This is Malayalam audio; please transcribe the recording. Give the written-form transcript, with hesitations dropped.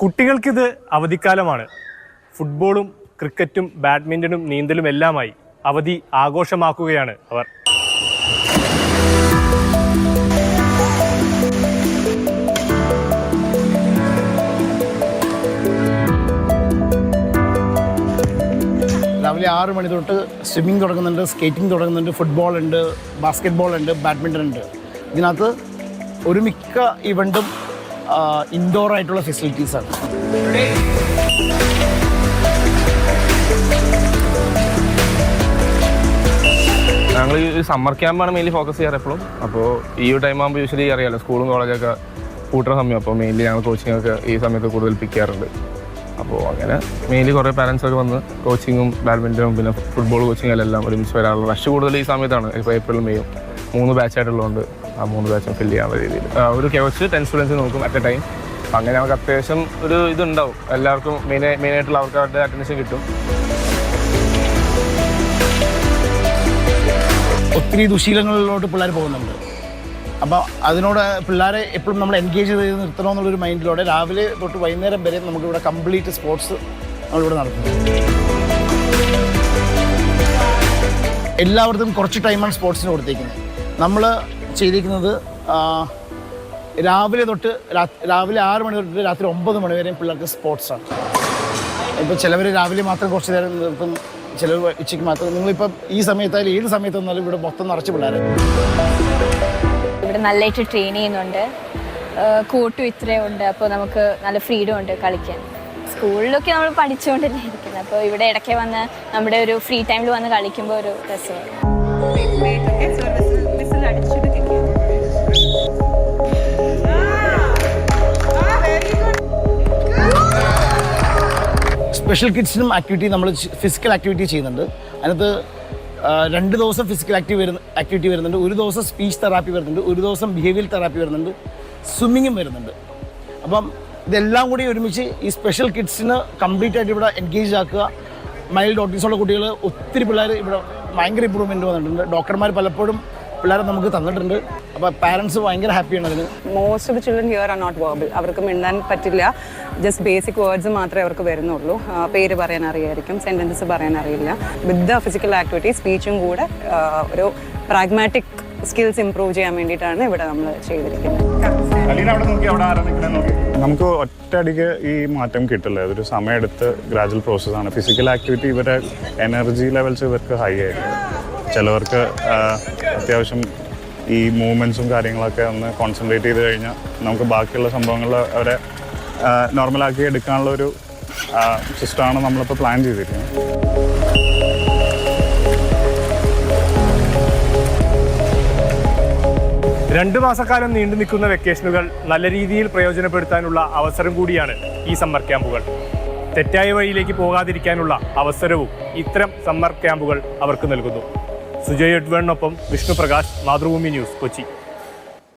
കുട്ടികൾക്കിത് അവധിക്കാലമാണ്. ഫുട്ബോളും ക്രിക്കറ്റും ബാഡ്മിൻ്റണും നീന്തലും എല്ലാമായി അവധി ആഘോഷമാക്കുകയാണ് അവർ. രാവിലെ 6 മണി തൊട്ട് സ്വിമ്മിങ് തുടങ്ങുന്നുണ്ട്, സ്കേറ്റിംഗ് തുടങ്ങുന്നുണ്ട്, ഫുട്ബോൾ ഉണ്ട്, ബാസ്കറ്റ് ബോൾ ഉണ്ട്, ബാഡ്മിൻ്റൺ ഉണ്ട്. ഇതിനകത്ത് ഒരു മിക്ക ഇവൻറ്റും ഇൻഡോർ ആയിട്ടുള്ള ഫെസിലിറ്റീസാണ്. ഞങ്ങൾ ഈ സമ്മർ ക്യാമ്പാണ് മെയിൻലി ഫോക്കസ് ചെയ്യാറ് എപ്പോഴും. അപ്പോൾ ഈ ഒരു ടൈം ആകുമ്പോൾ യൂഷ്വലി അറിയാമല്ലോ, സ്കൂളും കോളേജൊക്കെ കൂട്ടുന്ന സമയം. അപ്പോൾ മെയിൻലി ഞങ്ങൾ കോച്ചിങ്ങൊക്കെ ഈ സമയത്ത് കൂടുതൽ പിക്ക് ചെയ്യാറുണ്ട്. അപ്പോൾ അങ്ങനെ മെയിൻലി കുറേ പാരൻസൊക്കെ വന്ന് കോച്ചിങ്ങും ബാഡ്മിൻ്റനും പിന്നെ ഫുട്ബോൾ കോച്ചിങ്ങെല്ലാം ഒരുമിച്ച് വരാറുള്ള റഷ് കൂടുതൽ ഈ സമയത്താണ്. ഇപ്പോൾ ഏപ്രിൽ മെയ്യും 3 ബാച്ചായിട്ടുള്ളതുകൊണ്ട് ആ 3 ബാച്ചും ഫില്ല് ചെയ്യാനുള്ള രീതിയിൽ ഒരു കോച്ച് 10 സ്റ്റുഡൻസ് നോക്കും അറ്റ് എ ടൈം. അപ്പം അങ്ങനെ നമുക്ക് അത്യാവശ്യം ഒരു ഇതുണ്ടാവും, എല്ലാവർക്കും മെയിനായിട്ടുള്ള അവർക്ക് അവരുടെ അറ്റൻഷൻ കിട്ടും. ഒത്തിരി ദുശീലങ്ങളിലോട്ട് പിള്ളേർ പോകുന്നുണ്ട്. അപ്പോൾ അതിനോട് പിള്ളേരെ എപ്പോഴും നമ്മൾ എൻഗേജ് ചെയ്ത് നിർത്തണമെന്നുള്ളൊരു മൈൻഡിലൂടെ രാവിലെ തൊട്ട് വൈകുന്നേരം വരെ നമുക്കിവിടെ കംപ്ലീറ്റ് സ്പോർട്സ് നമ്മളിവിടെ നടത്തുന്നു. എല്ലാവർക്കും കുറച്ച് ടൈമാണ് സ്പോർട്സിന് കൊടുത്തേക്കുന്നത്. നമ്മൾ ചെയ്തിരിക്കുന്നത് രാവിലെ 6 മണി തൊട്ട് രാത്രി 9 മണി വരെയും പിള്ളേർക്ക് സ്പോർട്സാണ്. ഇപ്പോൾ ചിലവർ രാവിലെ മാത്രം കുറച്ച് നേരം നിർത്തും, ചിലർ ഉച്ചയ്ക്ക് മാത്രം. നിങ്ങളിപ്പം ഈ സമയത്തായാലും ഏത് സമയത്ത് വന്നാലും ഇവിടെ മൊത്തം നിറച്ച് പിള്ളേർ. ഇവിടെ നല്ലതായിട്ട് ട്രെയിൻ ചെയ്യുന്നുണ്ട്, കോട്ടും ഇത്രയും ഉണ്ട്. അപ്പോൾ നമുക്ക് നല്ല ഫ്രീഡം ഉണ്ട് കളിക്കാൻ. സ്കൂളിലൊക്കെ നമ്മൾ പഠിച്ചുകൊണ്ടല്ലേ ഇരിക്കുന്നത്. അപ്പോൾ ഇവിടെ ഇടയ്ക്ക് വന്ന് നമ്മുടെ ഒരു ഫ്രീ ടൈമിൽ വന്ന് കളിക്കുമ്പോൾ ഒരു രസമാണ്. സ്പെഷ്യൽ കിഡ്സിനും ആക്ടിവിറ്റി നമ്മൾ ഫിസിക്കൽ ആക്ടിവിറ്റി ചെയ്യുന്നുണ്ട്. അതിനകത്ത് 2 ദിവസം ഫിസിക്കൽ ആക്ടിവിറ്റി വരുന്നുണ്ട്, 1 ദിവസം സ്പീച്ച് തെറാപ്പി വരുന്നുണ്ട്, 1 ദിവസം ബിഹേവിയർ തെറാപ്പി വരുന്നുണ്ട്, സ്വിമ്മിങ്ങും വരുന്നുണ്ട്. അപ്പം ഇതെല്ലാം കൂടി ഒരുമിച്ച് ഈ സ്പെഷ്യൽ കിഡ്സിന് കംപ്ലീറ്റ് ആയിട്ട് ഇവിടെ എൻഗേജ് ആക്കുക. മൈൽഡ് ഓട്ടിസമുള്ള കുട്ടികൾ ഒത്തിരി പിള്ളേർ ഇവിടെ ഭയങ്കര ഇമ്പ്രൂവ്മെൻറ്റ് വന്നിട്ടുണ്ട്. ഡോക്ടർമാർ പലപ്പോഴും പിള്ളേരെ നമുക്ക് തന്നിട്ടുണ്ട്. അപ്പോൾ പാരൻസ് ഭയങ്കര ഹാപ്പിയാണ് അതിന്. Most of the children here are not verbal. അവർക്ക് മിണ്ടാൻ പറ്റില്ല, ജസ്റ്റ് ബേസിക് വേർഡ്സ് മാത്രമേ അവർക്ക് വരുന്നുള്ളൂ. പേര് പറയാൻ അറിയായിരിക്കും, സെൻറ്റൻസസ് പറയാൻ അറിയില്ല. വിത്ത് ദ ഫിസിക്കൽ ആക്ടിവിറ്റി സ്പീച്ചും കൂടെ ഒരു പ്രാഗ്മാറ്റിക് സ്കിൽസ് ഇംപ്രൂവ് ചെയ്യാൻ വേണ്ടിയിട്ടാണ് ഇവിടെ നമ്മൾ ചെയ്തിരിക്കുന്നത്. നമുക്ക് ഒറ്റയടിക്ക് ഈ മാറ്റം കിട്ടില്ല, ഇതൊരു സമയമെടുത്ത് ഗ്രാജുവൽ പ്രോസസ്സാണ്. ഫിസിക്കൽ ആക്ടിവിറ്റി ഇവരുടെ എനർജി ലെവൽസ് ഇവർക്ക് ഹൈ ആയിരിക്കും. ചിലവർക്ക് അത്യാവശ്യം ഈ മൂവ്മെൻറ്റ്സും കാര്യങ്ങളൊക്കെ ഒന്ന് കോൺസെൻട്രേറ്റ് ചെയ്ത് കഴിഞ്ഞാൽ നമുക്ക് ബാക്കിയുള്ള സംഭവങ്ങൾ അവരെ നോർമലാക്കി എടുക്കാനുള്ള ഒരു സിസ്റ്റമാണ് നമ്മളിപ്പോൾ പ്ലാൻ ചെയ്തിരിക്കുന്നത്. രണ്ട് മാസക്കാലം നീണ്ടു നിൽക്കുന്ന വെക്കേഷനുകൾ നല്ല രീതിയിൽ പ്രയോജനപ്പെടുത്താനുള്ള അവസരം കൂടിയാണ് ഈ സമ്മർ ക്യാമ്പുകൾ. തെറ്റായ വഴിയിലേക്ക് പോകാതിരിക്കാനുള്ള അവസരവും ഇത്തരം സമ്മർ ക്യാമ്പുകൾ അവർക്ക് നൽകുന്നു. സുജയ് എഡ്വേണിനൊപ്പം വിഷ്ണു പ്രകാശ്, മാതൃഭൂമി ന്യൂസ്, കൊച്ചി.